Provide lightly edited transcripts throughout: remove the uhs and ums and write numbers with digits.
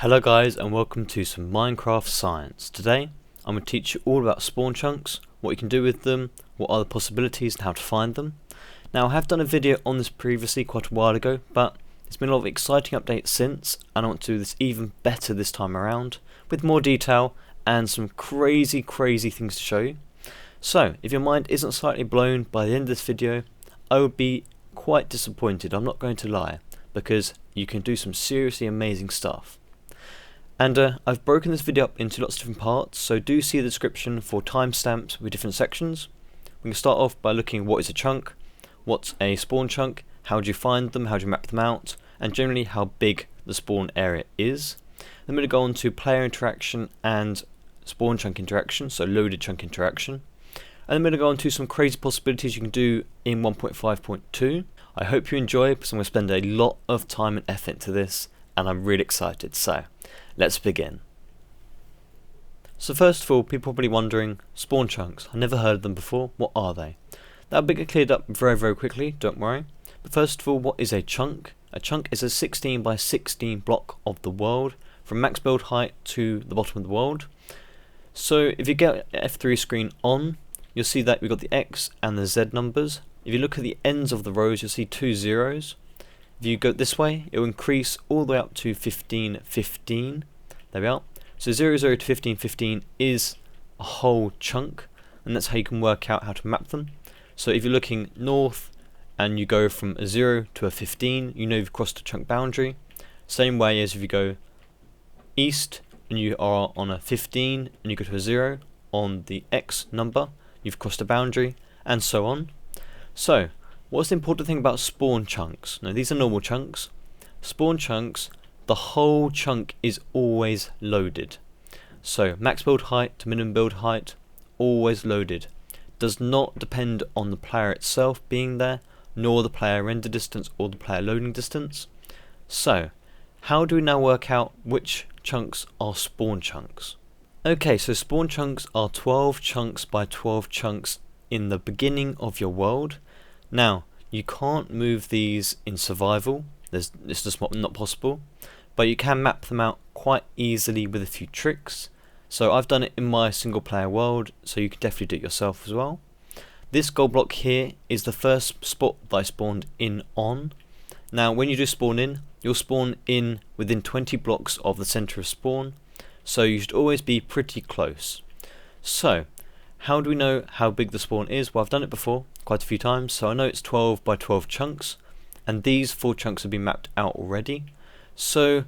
Hello guys, and welcome to some Minecraft science. Today I'm going to teach you all about spawn chunks, what you can do with them, what are the possibilities and how to find them. Now I have done a video on this previously quite a while ago, but there's been a lot of exciting updates since, and I want to do this even better this time around with more detail and some crazy things to show you. So if your mind isn't slightly blown by the end of this video, I would be quite disappointed, I'm not going to lie, because you can do some seriously amazing stuff. And I've broken this video up into lots of different parts, so do see the description for timestamps with different sections. We can start off by looking at what is a chunk, what's a spawn chunk, how do you find them, how do you map them out, and generally how big the spawn area is. Then we're going to go on to player interaction and spawn chunk interaction, so loaded chunk interaction. And then we're going to go on to some crazy possibilities you can do in 1.5.2. I hope you enjoy, because I'm going to spend a lot of time and effort into this, and I'm really excited, so let's begin. So first of all, people are probably wondering, spawn chunks, I never heard of them before, what are they? That'll be cleared up very quickly, don't worry. But first of all, what is a chunk? A chunk is a 16 by 16 block of the world, from max build height to the bottom of the world. So if you get F3 screen on, you'll see that we've got the X and the Z numbers. If you look at the ends of the rows, you'll see two zeros. If you go this way, it will increase all the way up to 1515. There we are. So 00 to 1515 is a whole chunk, and that's how you can work out how to map them. So if you're looking north and you go from a 0 to a 15, you know you've crossed a chunk boundary. Same way as if you go east and you are on a 15 and you go to a 0 on the X number, you've crossed a boundary, and so on. So what's the important thing about spawn chunks? Now these are normal chunks. Spawn chunks, the whole chunk is always loaded. So max build height to minimum build height, always loaded. Does not depend on the player itself being there, nor the player render distance or the player loading distance. So how do we now work out which chunks are spawn chunks? Okay, so spawn chunks are 12 chunks by 12 chunks in the beginning of your world. Now, you can't move these in survival, it's just not possible, but you can map them out quite easily with a few tricks. So I've done it in my single player world, so you can definitely do it yourself as well. This gold block here is the first spot that I spawned in on. Now when you do spawn in, you'll spawn in within 20 blocks of the center of spawn, so you should always be pretty close. So how do we know how big the spawn is? Well, I've done it before quite a few times, so I know it's 12 by 12 chunks, and these 4 chunks have been mapped out already. So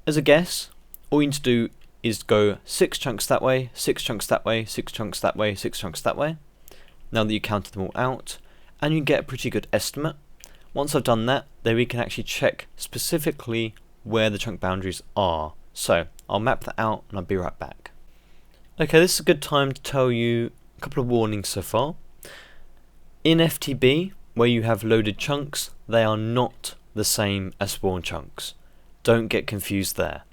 as a guess, all you need to do is go 6 chunks that way, 6 chunks that way, 6 chunks that way, 6 chunks that way, now that you counted them all out, and you can get a pretty good estimate. Once I've done that, then we can actually check specifically where the chunk boundaries are. So I'll map that out and I'll be right back. Okay, this is a good time to tell you a couple of warnings so far. In FTB, where you have loaded chunks, they are not the same as spawn chunks. Don't get confused there.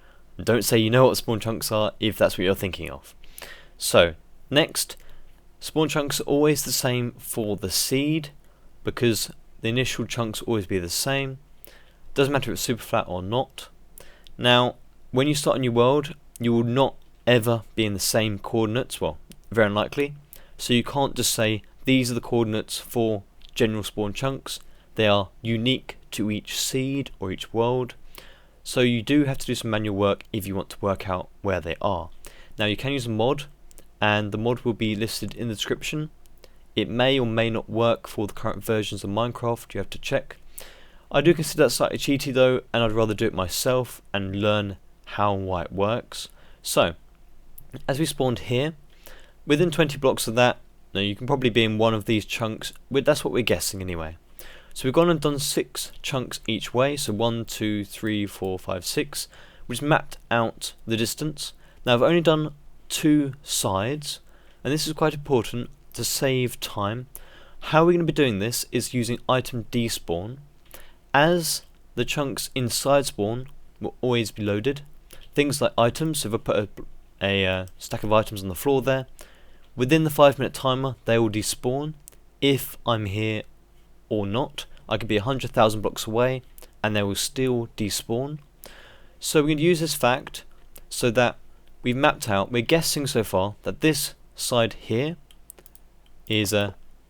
Don't say you know what spawn chunks are if that's what you're thinking of. So, next, spawn chunks are always the same for the seed, because the initial chunks always be the same. Doesn't matter if it's super flat or not. Now, when you start a new world, you will not ever be in the same coordinates, well, very unlikely. So you can't just say these are the coordinates for general spawn chunks. They are unique to each seed or each world. So you do have to do some manual work if you want to work out where they are. Now you can use a mod, and the mod will be listed in the description. It may or may not work for the current versions of Minecraft, you have to check. I do consider that slightly cheaty though, and I'd rather do it myself and learn how and why it works. So, as we spawned here, within 20 blocks of that, now you can probably be in one of these chunks, that's what we're guessing anyway. So we've gone and done 6 chunks each way, so 1, 2, 3, 4, 5, 6, which mapped out the distance. Now I've only done 2 sides, and this is quite important to save time. How we're going to be doing this is using item despawn, as the chunks inside spawn will always be loaded. Things like items, so if I put a stack of items on the floor there, within the 5-minute timer they will despawn if I'm here or not. I could be 100,000 blocks away and they will still despawn. So we're going to use this fact so that we've mapped out, we're guessing so far that this side here is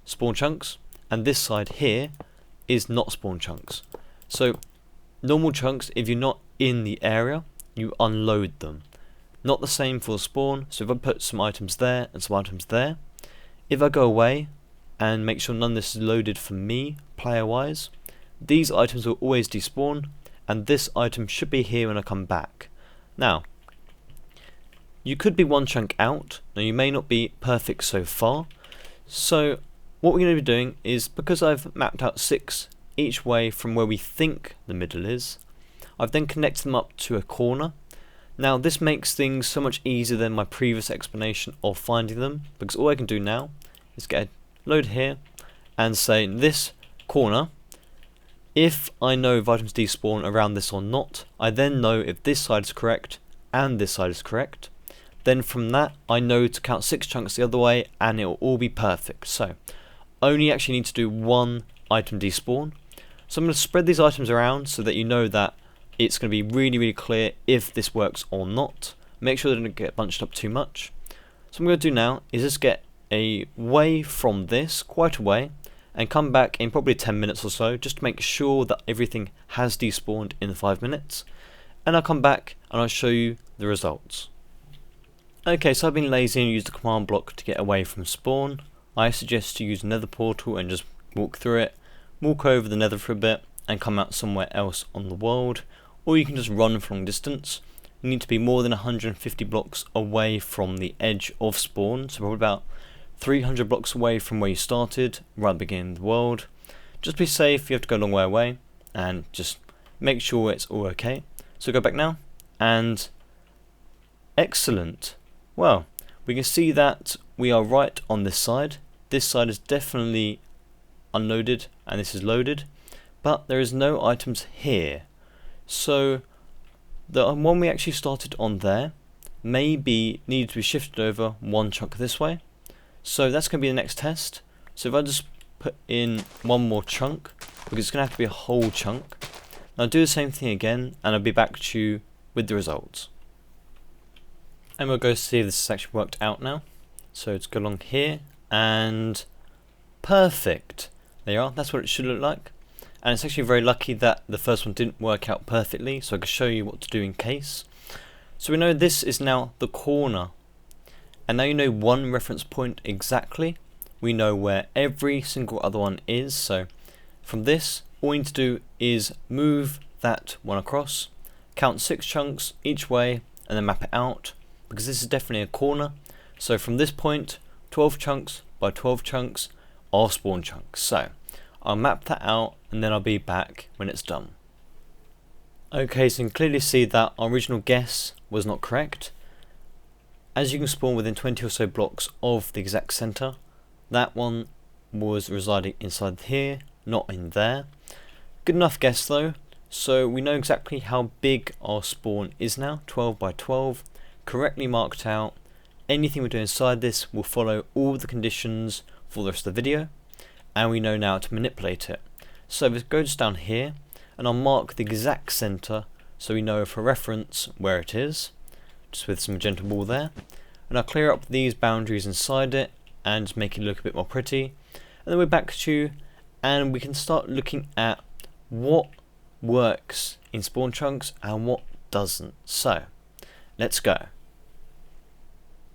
spawn chunks and this side here is not spawn chunks. So normal chunks, if you're not in the area, you unload them. Not the same for the spawn. So if I put some items there and some items there, if I go away and make sure none of this is loaded for me player wise, these items will always despawn and this item should be here when I come back. Now you could be one chunk out. Now you may not be perfect so far, so what we're going to be doing is, because I've mapped out 6 each way from where we think the middle is, I've then connected them up to a corner. Now this makes things so much easier than my previous explanation of finding them, because all I can do now is get a load here and say this corner, if I know if items despawn around this or not, I then know if this side is correct and this side is correct. Then from that I know to count 6 chunks the other way and it will all be perfect. So only actually need to do one item despawn. So I'm going to spread these items around so that you know that it's going to be really clear if this works or not. Make sure they don't get bunched up too much. So what I'm going to do now is just get away from this, quite away, and come back in probably 10 minutes or so, just to make sure that everything has despawned in the 5 minutes. And I'll come back and I'll show you the results. Okay, so I've been lazy and used the command block to get away from spawn. I suggest you use Nether portal and just walk through it, walk over the Nether for a bit and come out somewhere else on the world, or you can just run for a long distance. You need to be more than 150 blocks away from the edge of spawn, so probably about 300 blocks away from where you started, right at the beginning of the world. Just be safe, you have to go a long way away, and just make sure it's all okay. So go back now, and excellent. Well, we can see that we are right on this side. This side is definitely unloaded and this is loaded, but there is no items here. So the one we actually started on there maybe needed to be shifted over one chunk this way. So that's going to be the next test. So if I just put in one more chunk, because it's going to have to be a whole chunk. I'll do the same thing again and I'll be back to you with the results. And we'll go see if this has actually worked out now. So let's go along here and perfect. There you are, that's what it should look like. And it's actually very lucky that the first one didn't work out perfectly, so I can show you what to do in case. So we know this is now the corner. And now you know one reference point exactly. We know where every single other one is. So from this, all we need to do is move that one across, count 6 chunks each way, and then map it out, because this is definitely a corner. So from this point, 12 chunks by 12 chunks are spawn chunks. So I'll map that out and then I'll be back when it's done. Okay, so you can clearly see that our original guess was not correct. As you can spawn within 20 or so blocks of the exact center, that one was residing inside here, not in there. Good enough guess though, so we know exactly how big our spawn is now, 12 by 12, correctly marked out. Anything we do inside this will follow all the conditions for the rest of the video, and we know now how to manipulate it. So let's go just down here and I'll mark the exact center so we know for reference where it is, just with some magenta wall there. And I'll clear up these boundaries inside it and just make it look a bit more pretty. And then we're back to you and we can start looking at what works in spawn chunks and what doesn't. So let's go.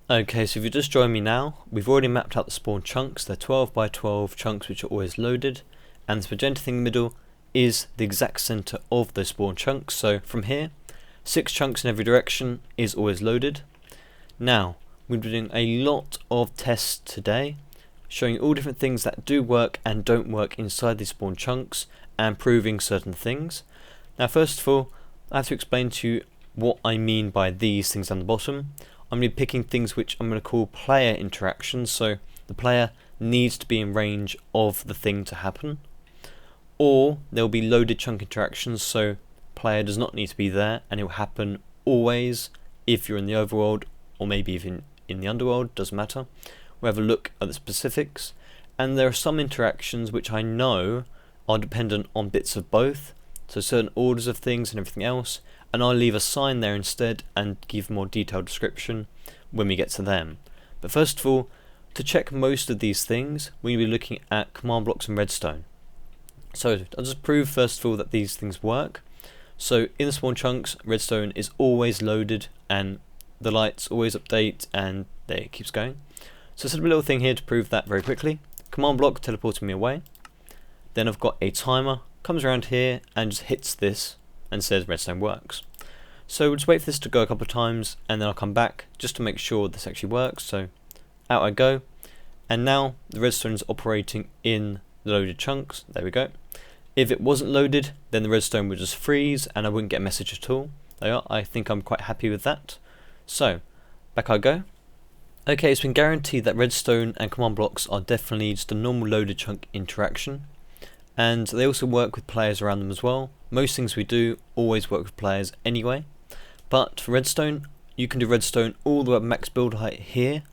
Okay, so if you just join me now, we've already mapped out the spawn chunks. They're 12 by 12 chunks which are always loaded, and this magenta thing in the middle is the exact center of those spawn chunks. So from here, 6 chunks in every direction is always loaded. Now we're doing a lot of tests today, showing all different things that do work and don't work inside these spawn chunks and proving certain things. Now first of all, I have to explain to you what I mean by these things on the bottom. I'm going to be picking things which I'm going to call player interactions, so the player needs to be in range of the thing to happen. Or there will be loaded chunk interactions, so player does not need to be there and it will happen always if you're in the overworld, or maybe even in the underworld, doesn't matter. We'll have a look at the specifics, and there are some interactions which I know are dependent on bits of both, so certain orders of things and everything else, and I'll leave a sign there instead and give more detailed description when we get to them. But first of all, to check most of these things, we'll be looking at command blocks and redstone. So I'll just prove first of all that these things work. So in the spawn chunks, redstone is always loaded and the lights always update, and there it keeps going. So set up a little thing here to prove that very quickly. Command block teleporting me away. Then I've got a timer, comes around here and just hits this and says redstone works. So we'll just wait for this to go a couple of times and then I'll come back just to make sure this actually works. So out I go, and now the redstone is operating in the loaded chunks. There we go. If it wasn't loaded, then the redstone would just freeze and I wouldn't get a message at all. There you are. I think I'm quite happy with that. So back I go. Okay, it's been guaranteed that redstone and command blocks are definitely just a normal loaded chunk interaction, and they also work with players around them as well. Most things we do always work with players anyway, but for redstone, you can do redstone all the way up max build height here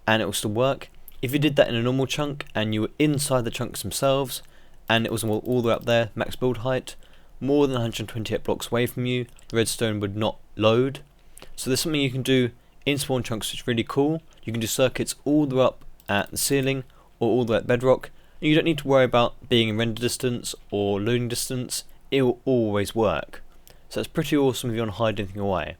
and it will still work. If you did that in a normal chunk and you were inside the chunks themselves and it was all the way up there, max build height, more than 128 blocks away from you, the redstone would not load. So there's something you can do in spawn chunks which is really cool. You can do circuits all the way up at the ceiling or all the way at bedrock. And you don't need to worry about being in render distance or loading distance. It will always work. So that's pretty awesome if you want to hide anything away.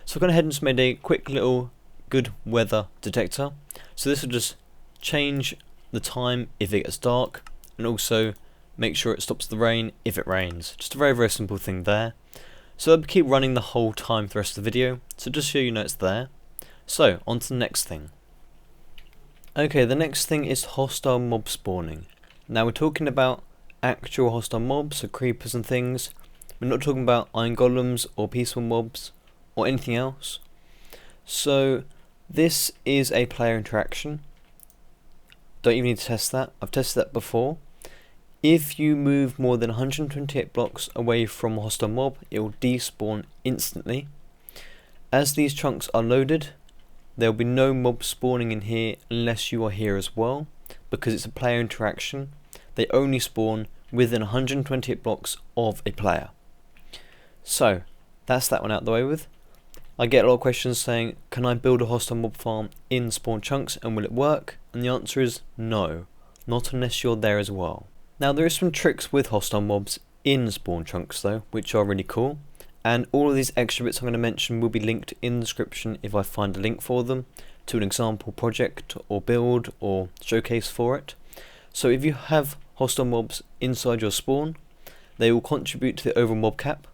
So I've gone ahead and just made a quick little good weather detector. So this will just change the time if it gets dark, and also make sure it stops the rain if it rains. Just a very, very simple thing there. So I'll keep running the whole time for the rest of the video, so just so you know it's there. So on to the next thing. Okay, the next thing is hostile mob spawning. Now we're talking about actual hostile mobs, so creepers and things. We're not talking about iron golems or peaceful mobs or anything else. So this is a player interaction. Don't even need to test that. I've tested that before. If you move more than 128 blocks away from a hostile mob, it will despawn instantly. As these chunks are loaded, there will be no mob spawning in here unless you are here as well, because it's a player interaction. They only spawn within 128 blocks of a player. So that's that one out the way with. I get a lot of questions saying, can I build a hostile mob farm in spawn chunks and will it work? And the answer is no, not unless you're there as well. Now there is some tricks with hostile mobs in spawn chunks though, which are really cool. And all of these extra bits I'm going to mention will be linked in the description if I find a link for them to an example project or build or showcase for it. So if you have hostile mobs inside your spawn, they will contribute to the overall mob cap.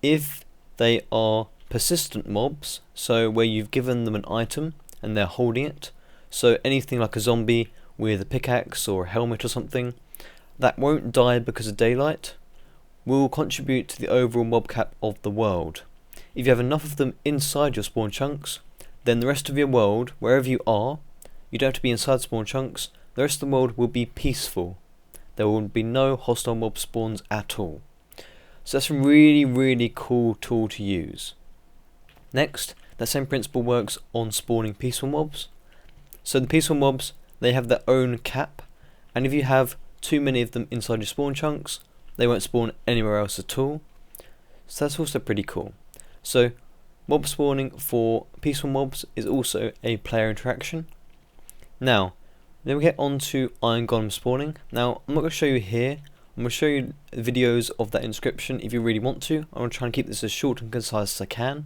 If they are persistent mobs, so where you've given them an item and they're holding it, so anything like a zombie with a pickaxe or a helmet or something, that won't die because of daylight, will contribute to the overall mob cap of the world. If you have enough of them inside your spawn chunks, then the rest of your world, wherever you are, you don't have to be inside spawn chunks, the rest of the world will be peaceful. There will be no hostile mob spawns at all. So that's a really, really cool tool to use. Next, that same principle works on spawning peaceful mobs. So the peaceful mobs, they have their own cap, and if you have too many of them inside your spawn chunks, they won't spawn anywhere else at all. So that's also pretty cool. So mob spawning for peaceful mobs is also a player interaction. Now, then we get on to iron golem spawning. Now, I'm not going to show you here. I'm going to show you videos of that inscription if you really want to. I'm going to try and keep this as short and concise as I can.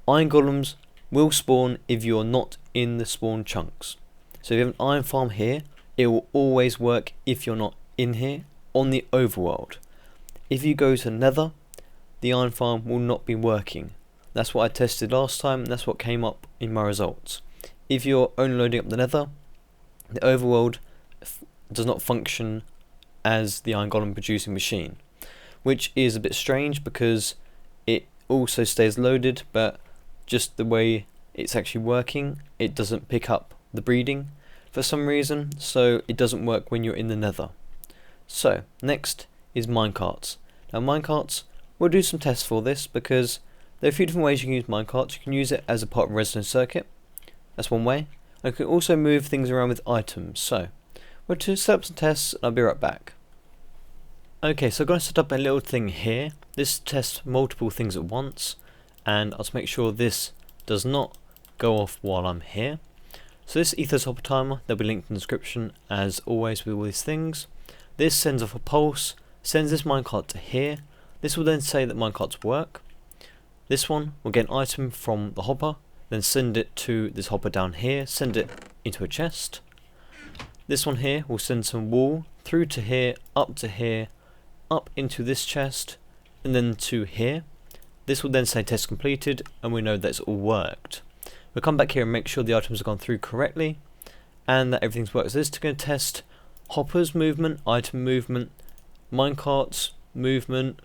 Iron golems will spawn if you're not in the spawn chunks. So if you have an iron farm here, it will always work if you're not in here on the overworld. If you go to nether, the iron farm will not be working. That's what I tested last time, and that's what came up in my results. If you're only loading up the nether, the overworld does not function as the iron golem producing machine, which is a bit strange because it also stays loaded, but just the way it's actually working, it doesn't pick up the breeding for some reason, so it doesn't work when you're in the nether. So next is minecarts. Now minecarts, we'll do some tests for this because there are a few different ways you can use minecarts. You can use it as a part of a redstone circuit, that's one way. I can also move things around with items, so we'll set up some tests and I'll be right back. Okay, so I'm going to set up a little thing here. This tests multiple things at once, and I'll just make sure this does not go off while I'm here. So this ethos hopper timer, they'll be linked in the description as always with all these things. This sends off a pulse, sends this minecart to here. This will then say that minecarts work. This one will get an item from the hopper, then send it to this hopper down here, send it into a chest. This one here will send some wool through to here, up into this chest, and then to here. This will then say test completed, and we know that it's all worked. We'll come back here and make sure the items have gone through correctly, and that everything's worked. So this is going to test hoppers movement, item movement, minecarts movement,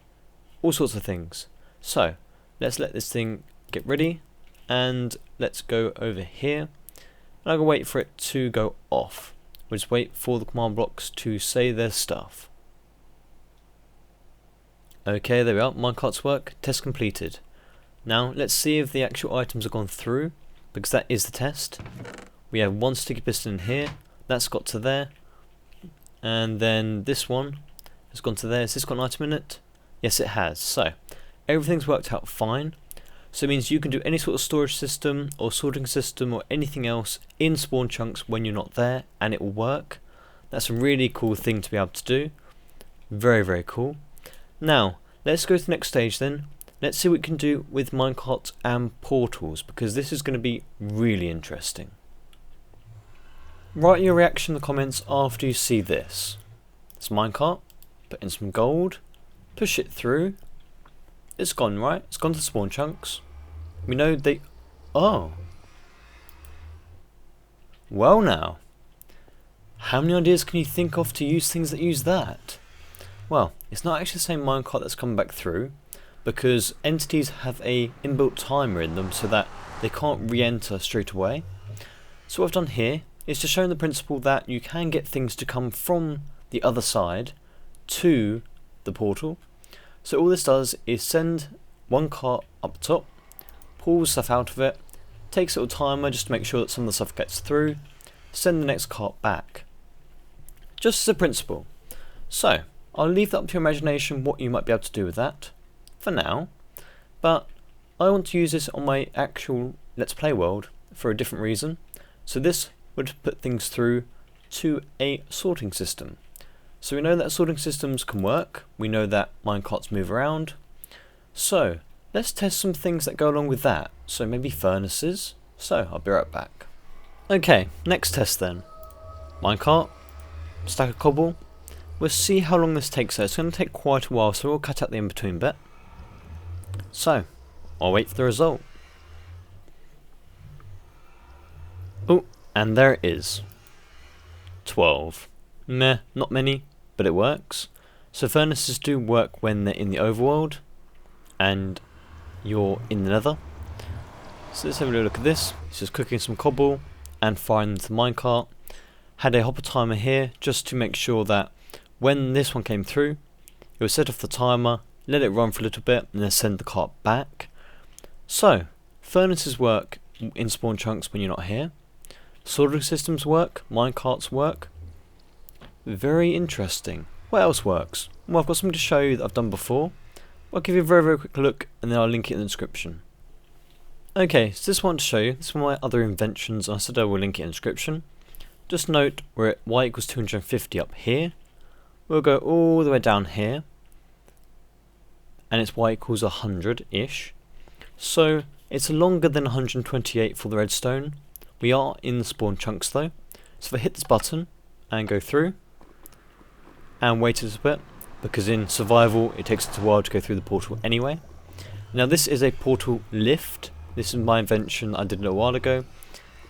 all sorts of things. So let's let this thing get ready, and let's go over here, and I'm going to wait for it to go off. We'll just wait for the command blocks to say their stuff. Okay, there we are, minecarts work, test completed. Now let's see if the actual items have gone through, because that is the test. We have one sticky piston in here, that's got to there, and then this one has gone to there. Has this got an item in it? Yes, it has. So everything's worked out fine. So it means you can do any sort of storage system or sorting system or anything else in spawn chunks when you're not there, and it will work. That's a really cool thing to be able to do. Very, very cool. Now let's go to the next stage then. Let's see what we can do with minecarts and portals, because this is going to be really interesting. Write your reaction in the comments after you see this. It's a minecart, put in some gold, push it through. It's gone, right? It's gone to spawn chunks. We know they... Oh. Well now. How many ideas can you think of to use things that use that? Well, it's not actually the same minecart that's come back through, because entities have a inbuilt timer in them so that they can't re-enter straight away. So what I've done here is to show the principle that you can get things to come from the other side to the portal. So all this does is send one cart up top, pulls stuff out of it, takes a little timer just to make sure that some of the stuff gets through, send the next cart back. Just as a principle. So I'll leave that up to your imagination what you might be able to do with that for now, but I want to use this on my actual Let's Play world for a different reason. So this would put things through to a sorting system. So we know that sorting systems can work, we know that minecarts move around, so let's test some things that go along with that. So maybe furnaces. So I'll be right back. Okay, next test then. Minecart, stack of cobble. We'll see how long this takes. So it's going to take quite a while, so we'll cut out the in-between bit. So I'll wait for the result. Oh, and there it is. 12. Meh, not many, but it works. So furnaces do work when they're in the overworld and you're in the nether. So let's have a look at this. It's just cooking some cobble and firing the minecart. Had a hopper timer here just to make sure that when this one came through, it would set off the timer, let it run for a little bit, and then send the cart back. So furnaces work in spawn chunks when you're not here. Sorting systems work, minecarts work. Very interesting. What else works? Well, I've got something to show you that I've done before. I'll give you a very, very quick look and then I'll link it in the description. Okay, so this one to show you. This is one of my other inventions. I said I will link it in the description. Just note we're at y equals 250 up here. We'll go all the way down here. And it's y equals 100-ish. So it's longer than 128 for the redstone. We are in the spawn chunks though. So if I hit this button and go through and wait a little bit, because in survival it takes a while to go through the portal anyway. Now this is a portal lift. This is my invention I did a little while ago,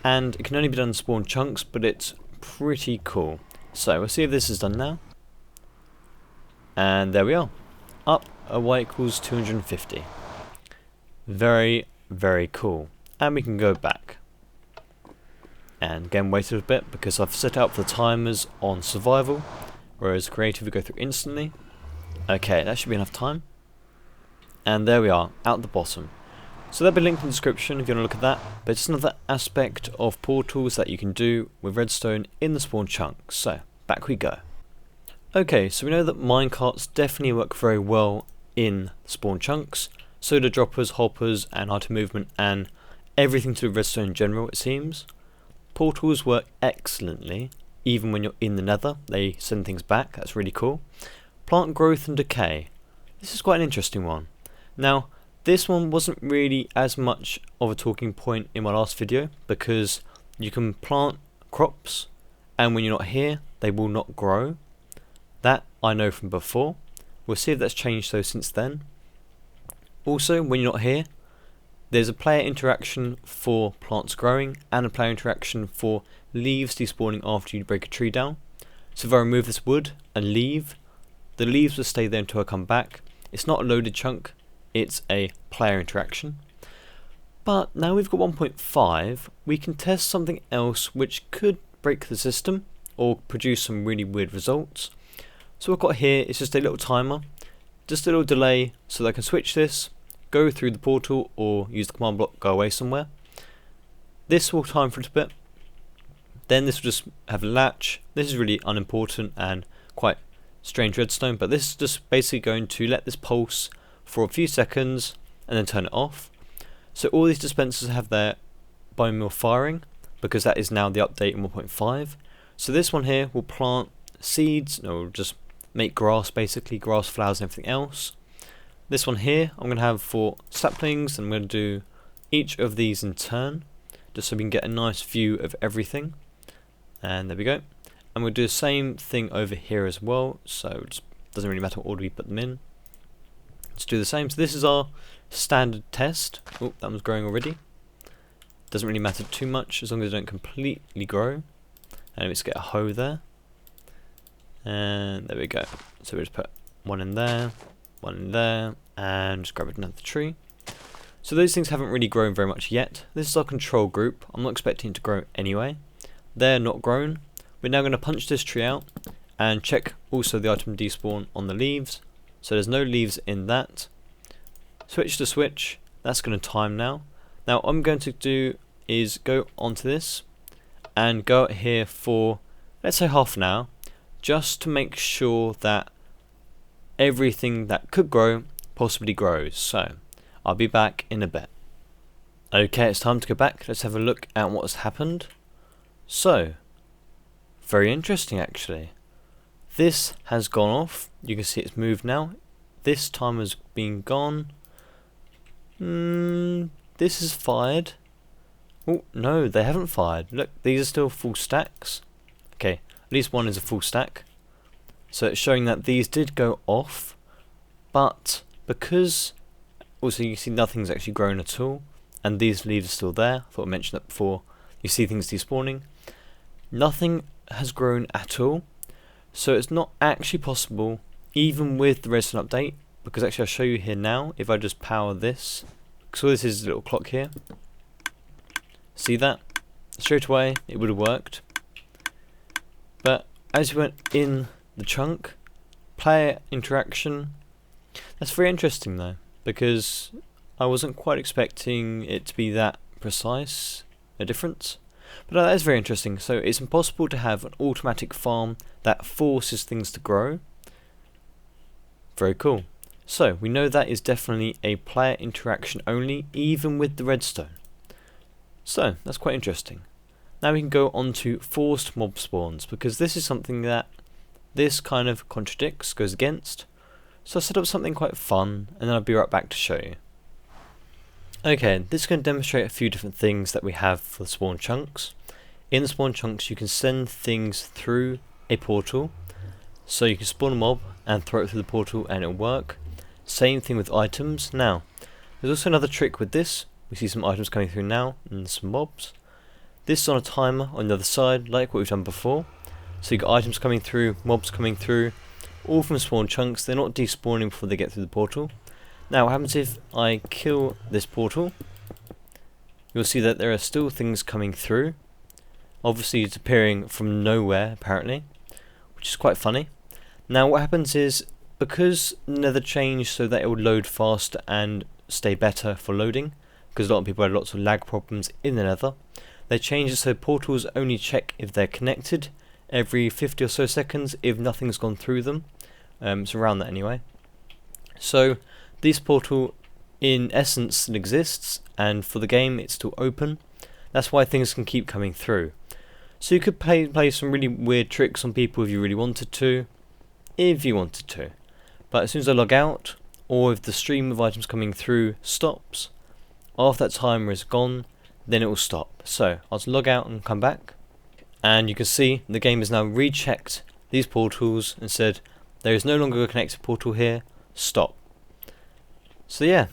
and it can only be done in spawn chunks, but it's pretty cool. So we'll see if this is done now. And there we are. Up a y equals 250. Very, very cool. And we can go back. And again wait a little bit because I've set out for the timers on survival, whereas creative we go through instantly. Okay, that should be enough time. And there we are, out the bottom. So that'll be linked in the description if you want to look at that. But it's another aspect of portals that you can do with redstone in the spawn chunk. So back we go. Okay, so we know that minecarts definitely work very well in spawn chunks. Soda droppers, hoppers, and item movement, and everything to do with redstone in general, it seems. Portals work excellently, even when you're in the nether. They send things back, that's really cool. Plant growth and decay. This is quite an interesting one. Now, this one wasn't really as much of a talking point in my last video, because you can plant crops, and when you're not here, they will not grow. That I know from before. We'll see if that's changed though since then. Also, when you're not here, there's a player interaction for plants growing and a player interaction for leaves despawning after you break a tree down. So if I remove this wood and leave, the leaves will stay there until I come back. It's not a loaded chunk, it's a player interaction. But now we've got 1.5, we can test something else which could break the system or produce some really weird results. So what I've got here is just a little timer, just a little delay so that I can switch this, go through the portal or use the command block, go away somewhere. This will time for a bit, then this will just have a latch. This is really unimportant and quite strange redstone, but this is just basically going to let this pulse for a few seconds and then turn it off. So all these dispensers have their bone meal firing because that is now the update in 1.5. So this one here will plant seeds, or just make grass, basically grass, flowers and everything else. This one here I'm going to have for saplings, and I'm going to do each of these in turn just so we can get a nice view of everything. And there we go. And we'll do the same thing over here as well, so it just doesn't really matter what order we put them in. Let's do the same. So this is our standard test. Oh, that one's growing already. Doesn't really matter too much as long as they don't completely grow. And let's get a hoe there. And there we go. So we just put one in there, and just grab another tree. So those things haven't really grown very much yet. This is our control group. I'm not expecting it to grow anyway. They're not grown. We're now going to punch this tree out and check also the item despawn on the leaves. So there's no leaves in that. Switch to switch. That's going to time now. Now what I'm going to do is go onto this and go out here for, let's say, half an hour, just to make sure that everything that could grow possibly grows. So I'll be back in a bit. Okay, it's time to go back. Let's have a look at what has happened. So, very interesting actually. This has gone off. You can see it's moved now. This timer's been gone. This is fired. Oh no, they haven't fired. Look, these are still full stacks. Okay, at least one is a full stack. So it's showing that these did go off, but because also you see nothing's actually grown at all, and these leaves are still there. I thought I mentioned that before. You see things despawning. Nothing has grown at all, so it's not actually possible, even with the Redstone update, because actually I'll show you here now. If I just power this, so this is a little clock here. See that? Straight away it would have worked. But as we went in the chunk, player interaction, that's very interesting though, because I wasn't quite expecting it to be that precise a difference. But that is very interesting. So it's impossible to have an automatic farm that forces things to grow. Very cool. So we know that is definitely a player interaction only, even with the redstone. So that's quite interesting. Now we can go on to forced mob spawns, because this is something that this kind of contradicts, goes against. So I set up something quite fun, and then I'll be right back to show you. Okay, this is going to demonstrate a few different things that we have for the spawn chunks. In the spawn chunks you can send things through a portal. So you can spawn a mob and throw it through the portal and it'll work. Same thing with items. Now, there's also another trick with this. We see some items coming through now and some mobs. This is on a timer on the other side, like what we've done before. So you've got items coming through, mobs coming through, all from spawn chunks. They're not despawning before they get through the portal. Now what happens if I kill this portal? You'll see that there are still things coming through. Obviously it's appearing from nowhere apparently, which is quite funny. Now what happens is, because Nether changed so that it would load faster and stay better for loading, because a lot of people had lots of lag problems in the Nether, they changed it so portals only check if they're connected every 50 or so seconds if nothing's gone through them. It's around that anyway. So this portal in essence still exists, and for the game it's still open. That's why things can keep coming through. So you could play some really weird tricks on people if you really wanted to. But as soon as I log out, or if the stream of items coming through stops, after that timer is gone, then it will stop. So I'll just log out and come back, and you can see the game has now rechecked these portals and said there is no longer a connected portal here, stop. So yeah,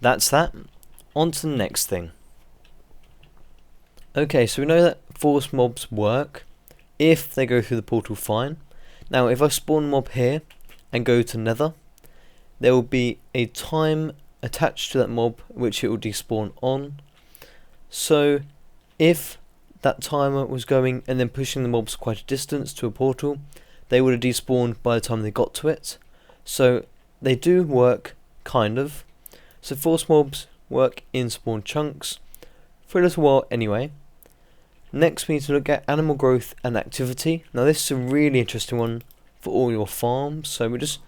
that's that. On to the next thing. Okay, so we know that force mobs work if they go through the portal fine. Now if I spawn a mob here and go to Nether, there will be a time attached to that mob which it will despawn on. So if that timer was going and then pushing the mobs quite a distance to a portal, they would have despawned by the time they got to it. So they do work, kind of. So force mobs work in spawn chunks for a little while anyway. Next we need to look at animal growth and activity. Now this is a really interesting one for all your farms. So we just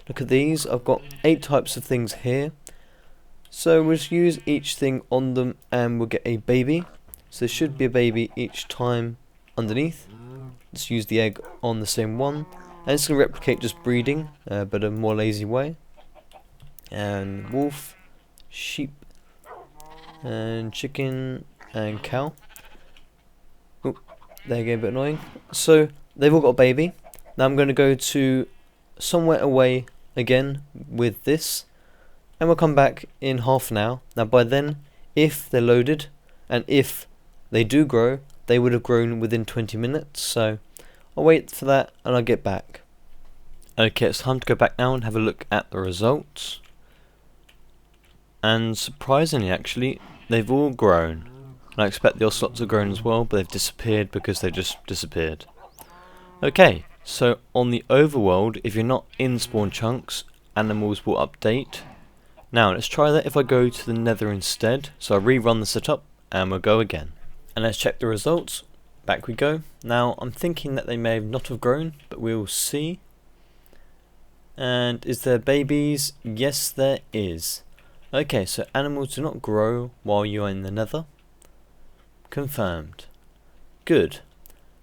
look at these. I've got 8 types of things here. So we'll just use each thing on them and we'll get a baby. So there should be a baby each time underneath. Let's use the egg on the same one. And it's going to replicate just breeding, but a more lazy way. And wolf, sheep, and chicken, and cow. Oh, they get a bit annoying. So they've all got a baby. Now I'm going to go to somewhere away again with this, and we'll come back in half an hour. Now by then, if they're loaded and if they do grow, they would have grown within 20 minutes. So I'll wait for that and I'll get back. Okay, it's time to go back now and have a look at the results. And surprisingly actually, they've all grown. And I expect the ocelots have grown as well, but they've disappeared because they just disappeared. Okay, so on the overworld, if you're not in spawn chunks, animals will update. Now let's try that if I go to the Nether instead. So I'll rerun the setup and we'll go again. And let's check the results. Back we go. Now I'm thinking that they may not have grown, but we'll see. And is there babies? Yes there is. Okay, so animals do not grow while you are in the Nether. Confirmed. Good.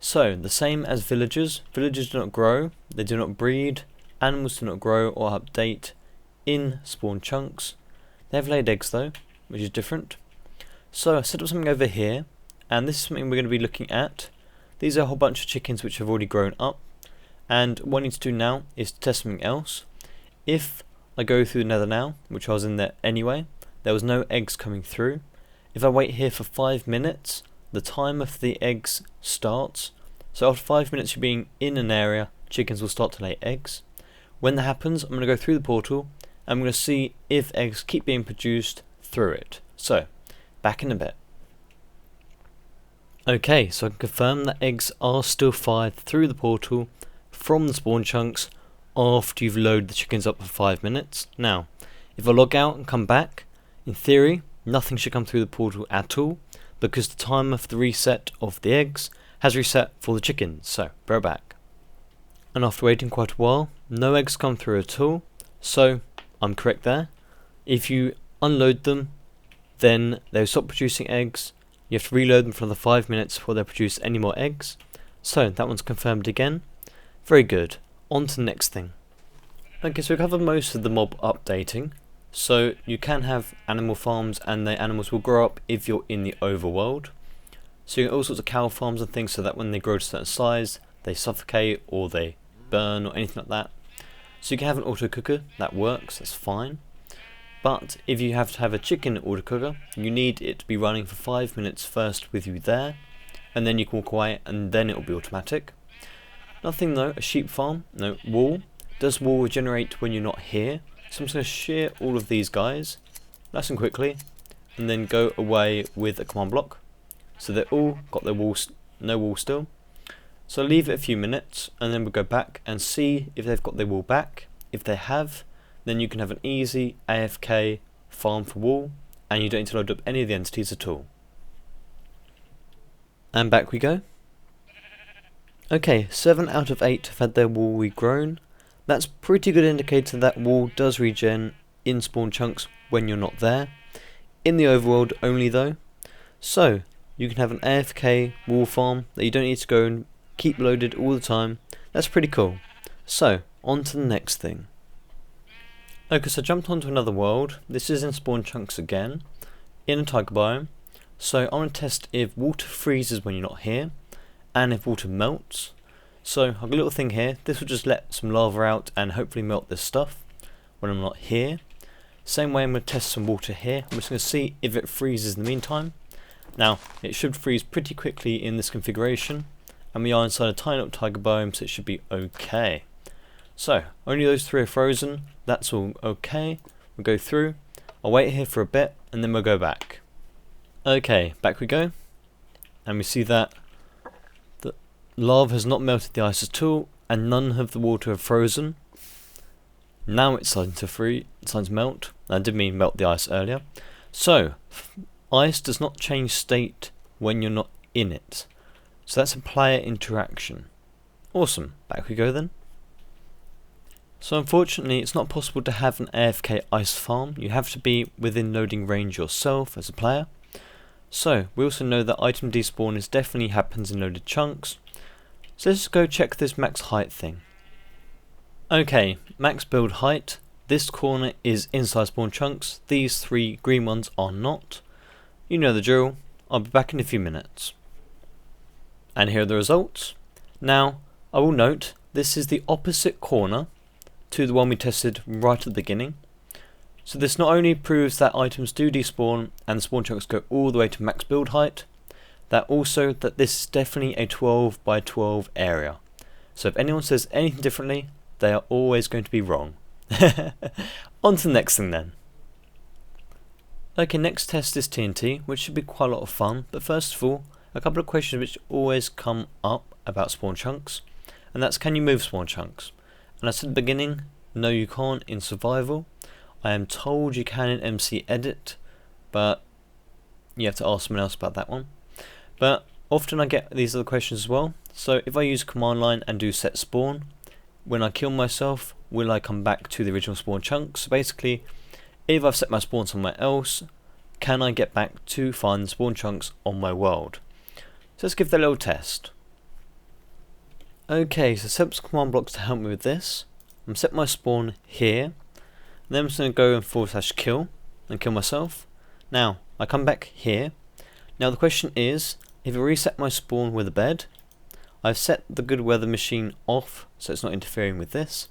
So the same as villagers. Villagers do not grow, they do not breed, animals do not grow or update in spawn chunks. They have laid eggs though, which is different. So I set up something over here, and this is something we're going to be looking at. These are a whole bunch of chickens which have already grown up, and what I need to do now is to test something else. If I go through the Nether now, which I was in there anyway, there was no eggs coming through. If I wait here for 5 minutes, the timer for the eggs starts. So after 5 minutes of being in an area, chickens will start to lay eggs. When that happens, I'm going to go through the portal. I'm going to see if eggs keep being produced through it. So, back in a bit. Okay, so I can confirm that eggs are still fired through the portal from the spawn chunks after you've loaded the chickens up for 5 minutes. Now, if I log out and come back, in theory, nothing should come through the portal at all, because the timer for the reset of the eggs has reset for the chickens. So, we're back. And after waiting quite a while, no eggs come through at all, so I'm correct there. If you unload them, then they'll stop producing eggs. You have to reload them for another 5 minutes before they produce any more eggs. So that one's confirmed again. Very good. On to the next thing. Okay, so we covered most of the mob updating. So you can have animal farms and the animals will grow up if you're in the overworld. So you get all sorts of cow farms and things so that when they grow to a certain size, they suffocate or they burn or anything like that. So you can have an auto cooker, that works, that's fine. But if you have to have a chicken auto cooker, you need it to be running for 5 minutes first with you there, and then you can walk away and then it will be automatic. Nothing though, a sheep farm, no, wool. Does wool regenerate when you're not here? So I'm just going to shear all of these guys, nice and quickly, and then go away with a command block. So they've all got their wool, no wool still. So leave it a few minutes and then we'll go back and see if they've got their wool back. If they have, then you can have an easy AFK farm for wool and you don't need to load up any of the entities at all. And back we go. Okay, 7 out of 8 have had their wall regrown. That's pretty good indicator that wall does regen in spawn chunks when you're not there. In the overworld only though. So, you can have an AFK wall farm that you don't need to go and keep loaded all the time. That's pretty cool. So, on to the next thing. Okay, so I jumped onto another world. This is in spawn chunks again, in a tiger biome. So I want to test if water freezes when you're not here, and if water melts. So I've got a little thing here. This will just let some lava out and hopefully melt this stuff when I'm not here. Same way I'm going to test some water here. I'm just going to see if it freezes in the meantime. Now, it should freeze pretty quickly in this configuration, and we are inside a tiny little tiger biome, so it should be okay. So, only those 3 are frozen. That's all okay. We'll go through. I'll wait here for a bit, and then we'll go back. Okay, back we go. And we see that the lava has not melted the ice at all, and none of the water have frozen. Now it's starting to freeze, it's starting to melt. I did mean melt the ice earlier. So, ice does not change state when you're not in it. So that's a player interaction. Awesome, back we go then. So unfortunately it's not possible to have an AFK ice farm. You have to be within loading range yourself as a player. So we also know that item despawn is definitely happens in loaded chunks. So let's go check this max height thing. Okay, max build height. This corner is inside spawn chunks. These 3 green ones are not. You know the drill. I'll be back in a few minutes. And here are the results. Now, I will note this is the opposite corner to the one we tested right at the beginning. So this not only proves that items do despawn and the spawn chunks go all the way to max build height, that also that this is definitely a 12 by 12 area. So if anyone says anything differently, they are always going to be wrong. On to the next thing then. Okay, next test is TNT, which should be quite a lot of fun, but first of all, a couple of questions which always come up about spawn chunks, and that's, can you move spawn chunks? And I said at the beginning, no you can't in survival. I am told you can in MC edit, but you have to ask someone else about that one. But often I get these other questions as well. So if I use command line and do set spawn, when I kill myself, will I come back to the original spawn chunks? So basically, if I've set my spawn somewhere else, can I get back to find the spawn chunks on my world? So let's give that a little test. Okay, so set some command blocks to help me with this. I'm set my spawn here. Then I'm just going to go and /kill and kill myself. Now, I come back here. Now the question is, if I reset my spawn with a bed, I've set the good weather machine off so it's not interfering with this.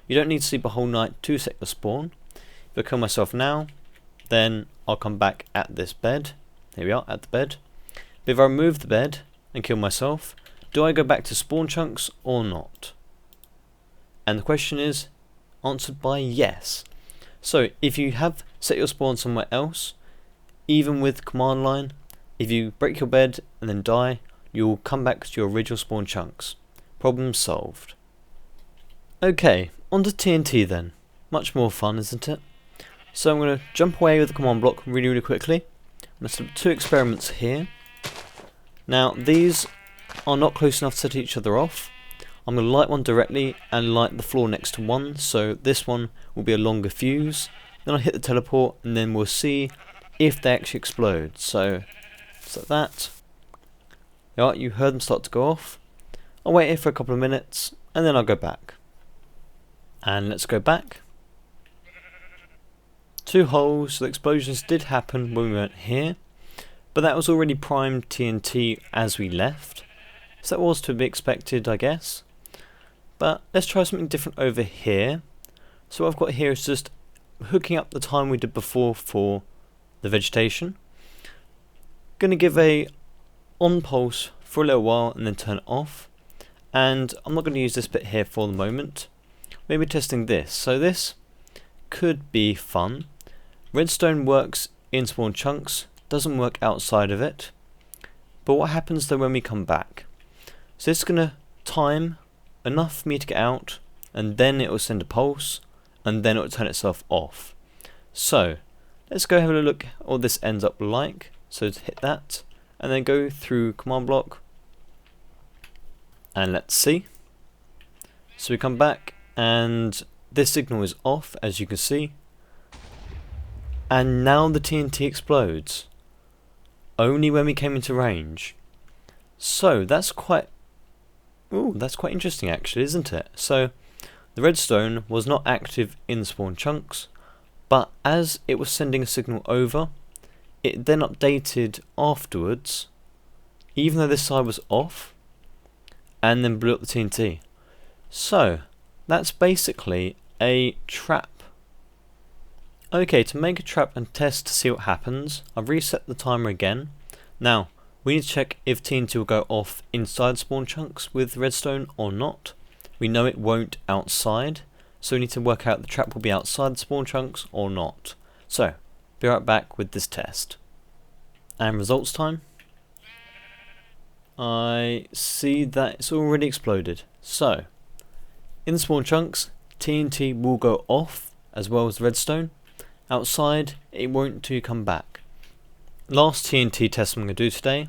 You don't need to sleep a whole night to set your spawn. If I kill myself now, then I'll come back at this bed. Here we are, at the bed. But if I remove the bed and kill myself, do I go back to spawn chunks or not? And the question is answered by yes. So if you have set your spawn somewhere else, even with command line, if you break your bed and then die, you'll come back to your original spawn chunks. Problem solved. Okay, on to TNT then. Much more fun, isn't it? So I'm going to jump away with the command block really quickly. I'm going to set up 2 experiments here. Now these are not close enough to set each other off. I'm going to light one directly and light the floor next to one, so this one will be a longer fuse. Then I'll hit the teleport and then we'll see if they actually explode. So, just like that. Yeah, you heard them start to go off. I'll wait here for a couple of minutes and then I'll go back. And let's go back. 2 holes, so the explosions did happen when we weren't here. But that was already primed TNT as we left. So that was to be expected, I guess. But let's try something different over here. So what I've got here is just hooking up the time we did before for the vegetation. Going to give a on pulse for a little while and then turn it off. And I'm not going to use this bit here for the moment. Maybe testing this. So this could be fun. Redstone works in spawn chunks, doesn't work outside of it. But what happens though when we come back? So it's going to time enough for me to get out, and then it will send a pulse, and then it will turn itself off. So let's go have a look at what this ends up like. So to hit that, and then go through command block, and let's see. So we come back and this signal is off, as you can see, and now the TNT explodes only when we came into range. So that's quite interesting actually, isn't it? So the redstone was not active in the spawn chunks, but as it was sending a signal over, it then updated afterwards, even though this side was off, and then blew up the TNT. So that's basically a trap. Okay, to make a trap and test to see what happens, I've reset the timer again. Now, we need to check if TNT will go off inside spawn chunks with redstone or not. We know it won't outside, so we need to work out the trap will be outside the spawn chunks or not. So, be right back with this test. And results time. I see that it's already exploded. So, in the spawn chunks, TNT will go off as well as redstone. Outside, it won't come back. Last TNT test I'm going to do today,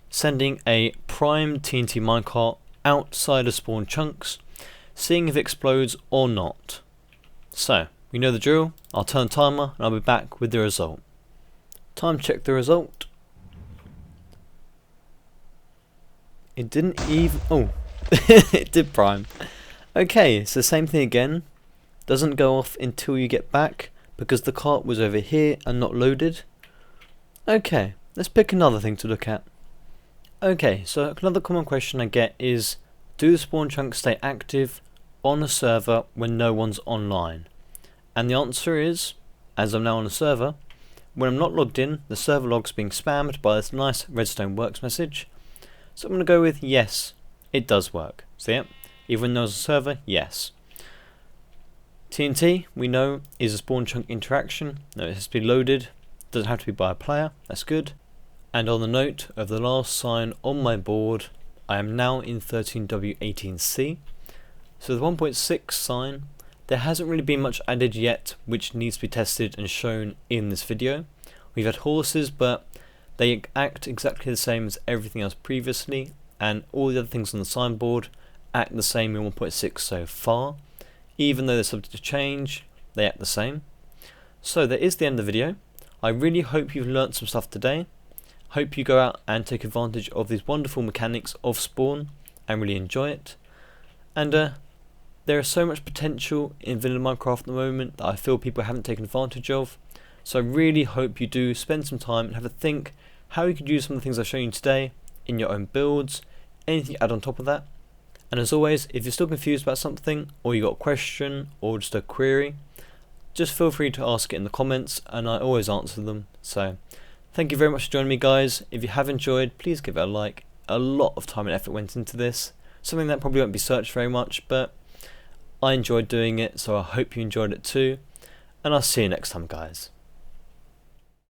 sending a prime TNT minecart outside of spawn chunks, seeing if it explodes or not. So, we know the drill. I'll turn timer and I'll be back with the result. Time to check the result. It didn't even... oh, it did prime. Okay, it's the same thing again. Doesn't go off until you get back because the cart was over here and not loaded. Okay, let's pick another thing to look at. Okay, so another common question I get is, do the spawn chunks stay active on a server when no one's online? And the answer is, as I'm now on a server, when I'm not logged in, the server log's being spammed by this nice redstone works message. So I'm going to go with yes, it does work. So yeah, even when there's a server, yes. TNT, we know, is a spawn chunk interaction. No, it has to be loaded. Doesn't have to be by a player. That's good. And on the note of the last sign on my board, I am now in 13W18C. So the 1.6 sign, there hasn't really been much added yet which needs to be tested and shown in this video. We've had horses, but they act exactly the same as everything else previously, and all the other things on the signboard act the same in 1.6 so far. Even though they're subject to change, they act the same. So that is the end of the video. I really hope you've learnt some stuff today. Hope you go out and take advantage of these wonderful mechanics of spawn and really enjoy it. And there is so much potential in vanilla Minecraft at the moment that I feel people haven't taken advantage of. So I really hope you do spend some time and have a think how you could use some of the things I've shown you today in your own builds, anything you add on top of that. And as always, if you're still confused about something, or you got a question, or just a query, just feel free to ask it in the comments, and I always answer them. So, thank you very much for joining me, guys. If you have enjoyed, please give it a like. A lot of time and effort went into this, something that probably won't be searched very much, but I enjoyed doing it, so I hope you enjoyed it too. And I'll see you next time, guys.